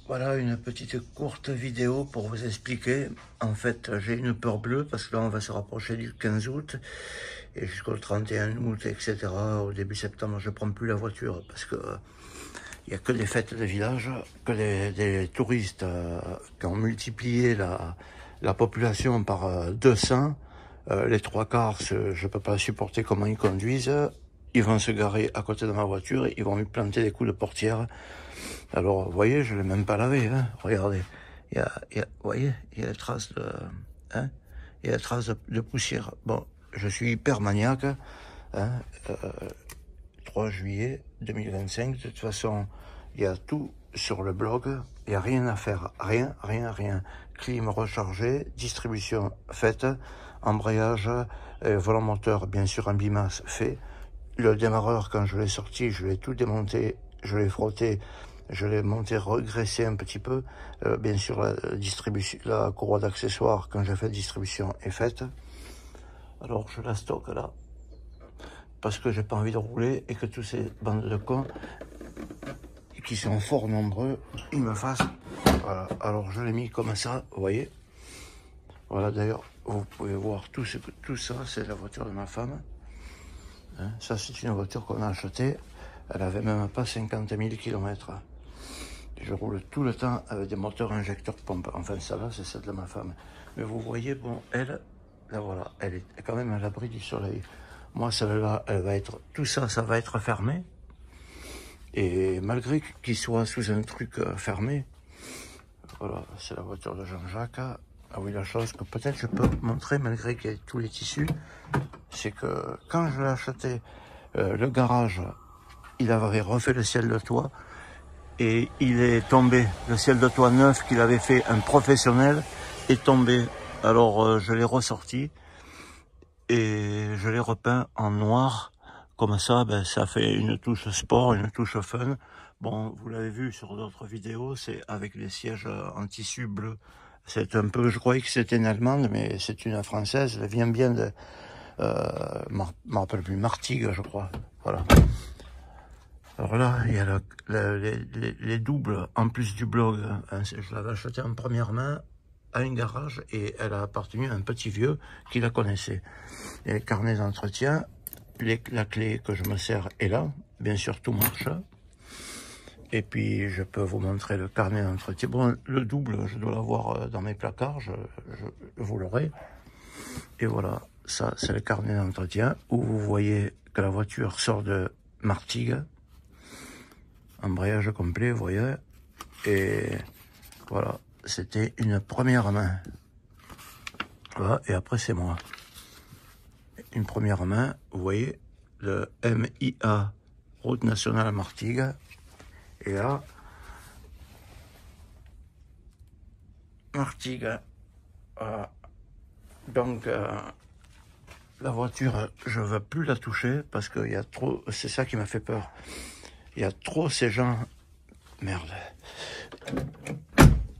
Voilà une petite courte vidéo pour vous expliquer. En fait, j'ai une peur bleue parce que là, on va se rapprocher du 15 août et jusqu'au 31 août, etc. Au début septembre, je prends plus la voiture parce que il n'y a que des fêtes de village, que des touristes qui ont multiplié la population par 200. Les trois quarts, je peux pas supporter comment ils conduisent. Ils vont se garer à côté de ma voiture, ils vont me planter des coups de portière. Alors, vous voyez, je l'ai même pas lavé, hein. Regardez. Vous voyez, il y a des traces de, hein, il y a des traces de poussière. Bon, je suis hyper maniaque, hein. 3 juillet 2025. De toute façon, il y a tout sur le blog. Il n'y a rien à faire. Rien. Clim rechargé, distribution faite, embrayage, volant moteur, bien sûr, en bimasse fait. Le démarreur, quand je l'ai sorti, je l'ai tout démonté, je l'ai frotté, je l'ai monté, regraissé un petit peu. Bien sûr, la courroie d'accessoires, quand j'ai fait la distribution, est faite. Alors, je la stocke là, parce que j'ai pas envie de rouler et que tous ces bandes de cons, qui sont fort nombreux, ils me fassent. Voilà. Alors, je l'ai mis comme ça, vous voyez. Voilà, d'ailleurs, vous pouvez voir tout ça, c'est la voiture de ma femme. Hein, ça, c'est une voiture qu'on a achetée. Elle avait même pas 50 000 km. Je roule tout le temps avec des moteurs injecteurs pompe. Enfin, ça là, c'est celle de ma femme. Mais vous voyez, bon, elle, là voilà, elle est quand même à l'abri du soleil. Moi, celle-là, elle va être, tout ça, ça va être fermé. Et malgré qu'il soit sous un truc fermé, voilà, c'est la voiture de Jean-Jacques. Ah oui, la chose que peut-être je peux montrer, malgré qu'il y ait tous les tissus, c'est que quand je l'ai acheté, le garage, il avait refait le ciel de toit et il est tombé. Le ciel de toit neuf qu'il avait fait un professionnel est tombé. Alors je l'ai ressorti et je l'ai repeint en noir. Comme ça, ben, ça fait une touche sport, une touche fun. Bon, vous l'avez vu sur d'autres vidéos, c'est avec les sièges en tissu bleu. C'est un peu, je croyais que c'était une allemande, mais c'est une française. Elle vient bien de, je me rappelle plus, Martigues, je crois. Voilà. Alors là, il y a les doubles en plus du blog. Hein, je l'avais acheté en première main à un garage et elle a appartenu à un petit vieux qui la connaissait. Les carnets d'entretien, la clé que je me sers est là. Bien sûr, tout marche. Et puis, je peux vous montrer le carnet d'entretien. Bon, le double, je dois l'avoir dans mes placards, vous l'aurez. Et voilà, ça, c'est le carnet d'entretien où vous voyez que la voiture sort de Martigues. Embrayage complet, vous voyez. Et voilà, c'était une première main. Voilà, et après, c'est moi. Une première main, vous voyez, le MIA, Route nationale Martigues. Et là, Martigues. Voilà. Donc, la voiture, je ne veux plus la toucher parce qu'il y a trop, c'est ça qui m'a fait peur. Il y a trop ces gens, merde.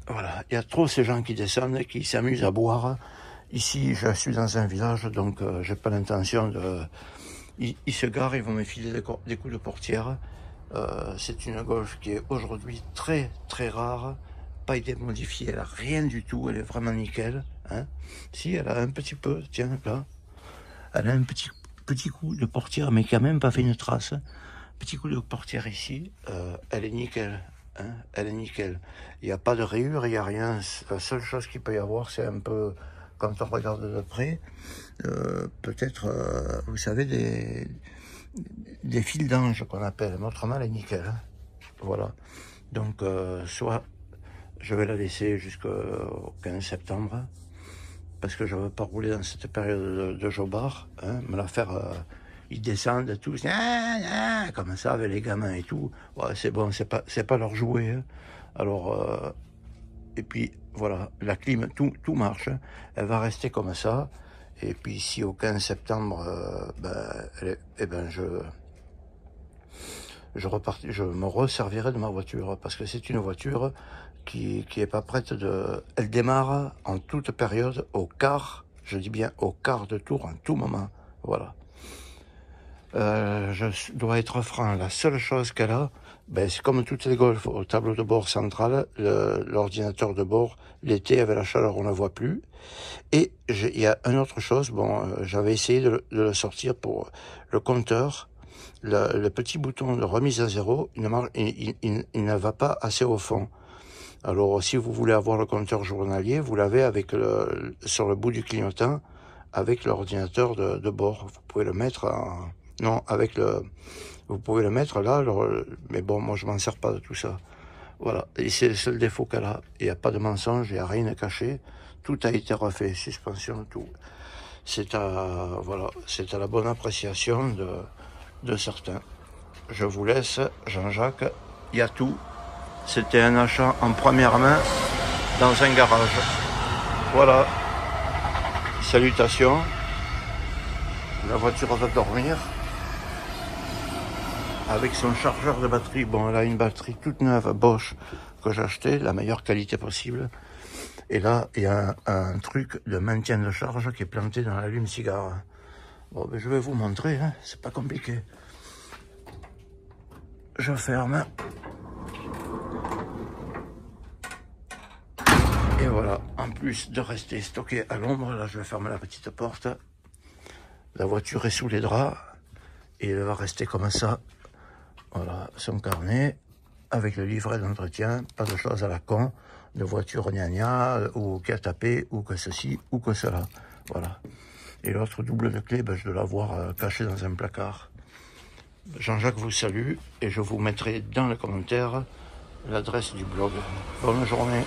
Voilà, il y a trop ces gens qui descendent, qui s'amusent à boire. Ici, je suis dans un village, donc j'ai pas l'intention de... Ils se garent, ils vont me filer des coups de portière. C'est une Golf qui est aujourd'hui très rare, pas été modifiée, elle a rien du tout, elle est vraiment nickel. Hein. Si, elle a un petit peu, tiens, là, elle a un petit coup de portière, mais qui a même pas fait une trace. Petit coup de portière ici, elle est nickel. Hein, elle est nickel. Il n'y a pas de rayures, il n'y a rien. La seule chose qu'il peut y avoir, c'est un peu, quand on regarde de près, peut-être, vous savez, des fils d'ange qu'on appelle. Mais autrement, elle est nickel. Hein. Voilà. Donc, soit je vais la laisser jusqu'au 15 septembre, parce que je ne veux pas rouler dans cette période de jobard, hein, me la faire... ils descendent tous, comme ça, avec les gamins et tout. Ouais, c'est bon, c'est pas leur jouet. Hein. Alors, et puis, voilà, la clim, tout marche. Hein. Elle va rester comme ça. Et puis, si au 15 septembre, je me resservirai de ma voiture. Parce que c'est une voiture qui est pas prête de... Elle démarre en toute période, au quart, je dis bien au quart de tour, en tout moment. Voilà. Je dois être franc, la seule chose qu'elle a, Ben, c'est comme toutes les Golf, au tableau de bord central, l'ordinateur de bord, l'été avec la chaleur on ne le voit plus. Et il y a une autre chose, bon, j'avais essayé de le sortir pour le compteur, le petit bouton de remise à zéro, il ne va pas assez au fond. Alors si vous voulez avoir le compteur journalier, vous l'avez avec sur le bout du clignotant, avec l'ordinateur de bord. Vous pouvez le mettre en... Non, avec le... Vous pouvez le mettre là, alors, mais bon, moi je m'en sers pas de tout ça. Voilà, et c'est le seul défaut qu'elle a. Il n'y a pas de mensonge, il n'y a rien à cacher. Tout a été refait, suspension, tout. C'est voilà, c'est à la bonne appréciation de certains. Je vous laisse, Jean-Jacques, il y a tout. C'était un achat en première main dans un garage. Voilà, salutations. La voiture va dormir. Avec son chargeur de batterie, bon, elle a une batterie toute neuve Bosch que j'ai acheté, la meilleure qualité possible. Et là, il y a un truc de maintien de charge qui est planté dans l'allume-cigare. Bon, ben, je vais vous montrer, hein, c'est pas compliqué. Je ferme. Et voilà, en plus de rester stocké à l'ombre, là je vais fermer la petite porte. La voiture est sous les draps et elle va rester comme ça. Voilà, son carnet avec le livret d'entretien, pas de choses à la con, de voiture gna ou qui a tapé, ou que ceci, ou que cela. Voilà. Et l'autre double de clé, ben, je dois l'avoir caché dans un placard. Jean-Jacques vous salue et je vous mettrai dans les commentaires l'adresse du blog. Bonne journée.